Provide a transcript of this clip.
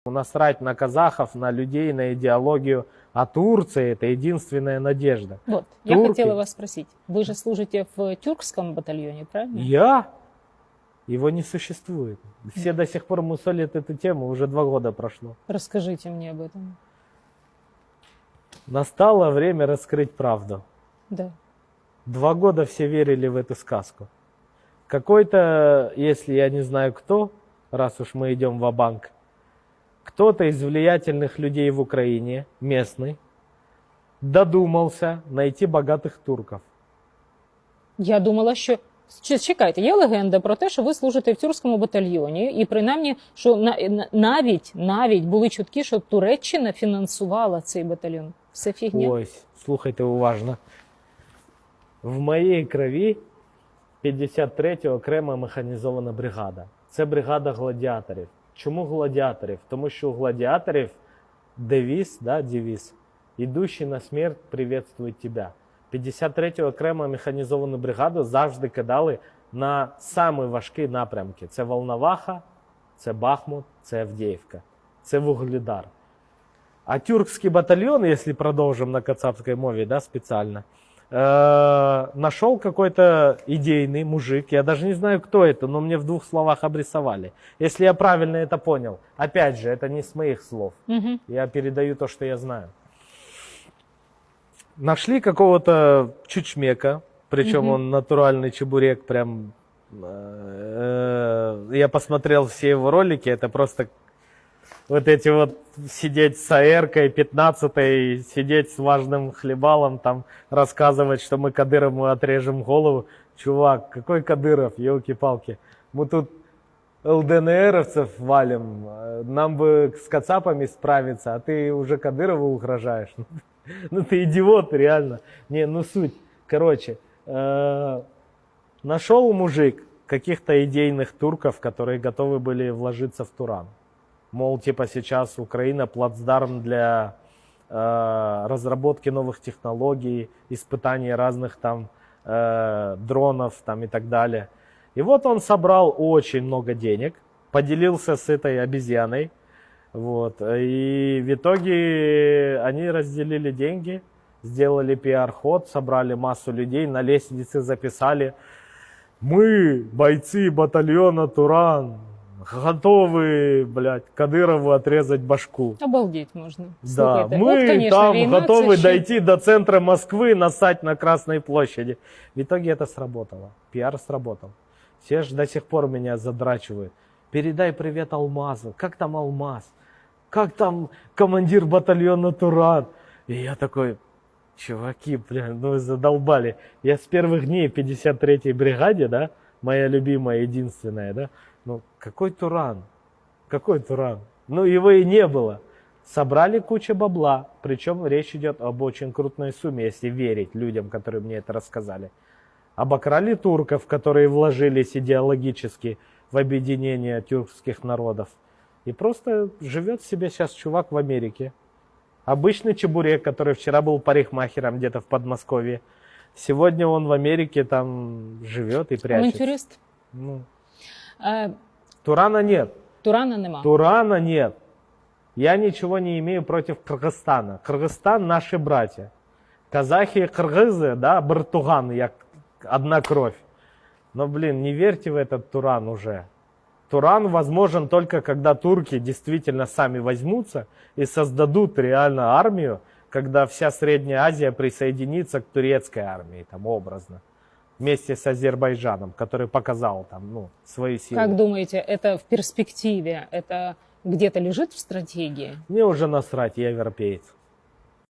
Насрать на казахов, на людей, на идеологию. А Турция – это единственная надежда. Вот, я хотела вас спросить. Вы же служите в тюркском батальоне, правильно? Я? Его не существует. Все до сих пор мусолят эту тему, уже 2 года прошло. Расскажите мне об этом. Настало время раскрыть правду. Да. 2 года все верили в эту сказку. Какой-то, если я не знаю кто, раз уж мы идем ва-банк, кто-то из влиятельных людей в Украине, местный, додумався найти богатих турків. Я думала, що... Чекайте, є легенда про те, що ви служите в тюркському батальйоні, і принаймні, що навіть були чутки, що Туреччина фінансувала цей батальйон. Все фігня? Ось, слухайте уважно. В моїй крові 53-я окрема механізована бригада. Це бригада гладіаторів. Чому гладіаторів? Тому що у гладіаторів девіз, «Ідущий на смерть приветствує тебе». 53-ю окрему механізовану бригаду завжди кидали на самі важкі напрямки. Це Волноваха, це Бахмут, це Авдіївка, це Вугледар. А тюркский батальон, если продолжим на кацапской мове, да, специально, нашел какой-то идейный мужик, я даже не знаю, кто это, но мне в 2 словах обрисовали. Если я правильно это понял, опять же, это не с моих слов, я передаю то, что я знаю. Нашли какого-то чучмека, причем он натуральный чебурек, прям, я посмотрел все его ролики, это просто вот эти вот сидеть с АРкой 15-й, сидеть с важным хлебалом, там рассказывать, что мы Кадырову отрежем голову. Чувак, какой Кадыров, елки-палки. Мы тут ЛДНРовцев валим, нам бы с кацапами справиться, а ты уже Кадырову угрожаешь. Ну ты идиот, реально. Не, ну суть. Короче, нашел мужик каких-то идейных турков, которые готовы были вложиться в Туран. Мол, типа сейчас Украина плацдарм для разработки новых технологий, испытаний разных там дронов там, и так далее. И вот он собрал очень много денег, поделился с этой обезьяной. Вот, и в итоге они разделили деньги, сделали пиар-ход, собрали массу людей, на лестнице записали: «Мы, бойцы батальона Туран, готовы, блядь, Кадырову отрезать башку». Обалдеть можно. Да, Слухайте, мы конечно, там війна, готовы це дойти до центра Москвы, нассать на Красной площади. В итоге это сработало, пиар сработал. Все же до сих пор меня задрачивают. Передай привет Алмазу. Как там Алмаз? Как там командир батальона Туран? И я такой: чуваки, блин, ну вы задолбали. Я с первых дней в 53-й бригаде, да, моя любимая, единственная, да, ну какой Туран? Какой Туран? Ну его и не было. Собрали кучу бабла, причем речь идет об очень крупной сумме, если верить людям, которые мне это рассказали. Обокрали турков, которые вложились идеологически в объединение тюркских народов. И просто живет себе сейчас чувак в Америке. Обычный чебурек, который вчера был парикмахером где-то в Подмосковье. Сегодня он в Америке там живет и прячется. Авантюрист? Ну. Турана нет. Турана нема. Турана нет. Я ничего не имею против Кыргызстана. Кыргызстан наши братья. Казахи и кыргызы, да, братуганы, як одна кровь. Но, блин, не верьте в этот Туран уже. Туран возможен только когда турки действительно сами возьмутся и создадут реально армию, когда вся Средняя Азия присоединится к турецкой армии, там образно, вместе с Азербайджаном, который показал там, ну, свои силы. Как думаете, это в перспективе, это где-то лежит в стратегии? Мне уже насрать, я европеец.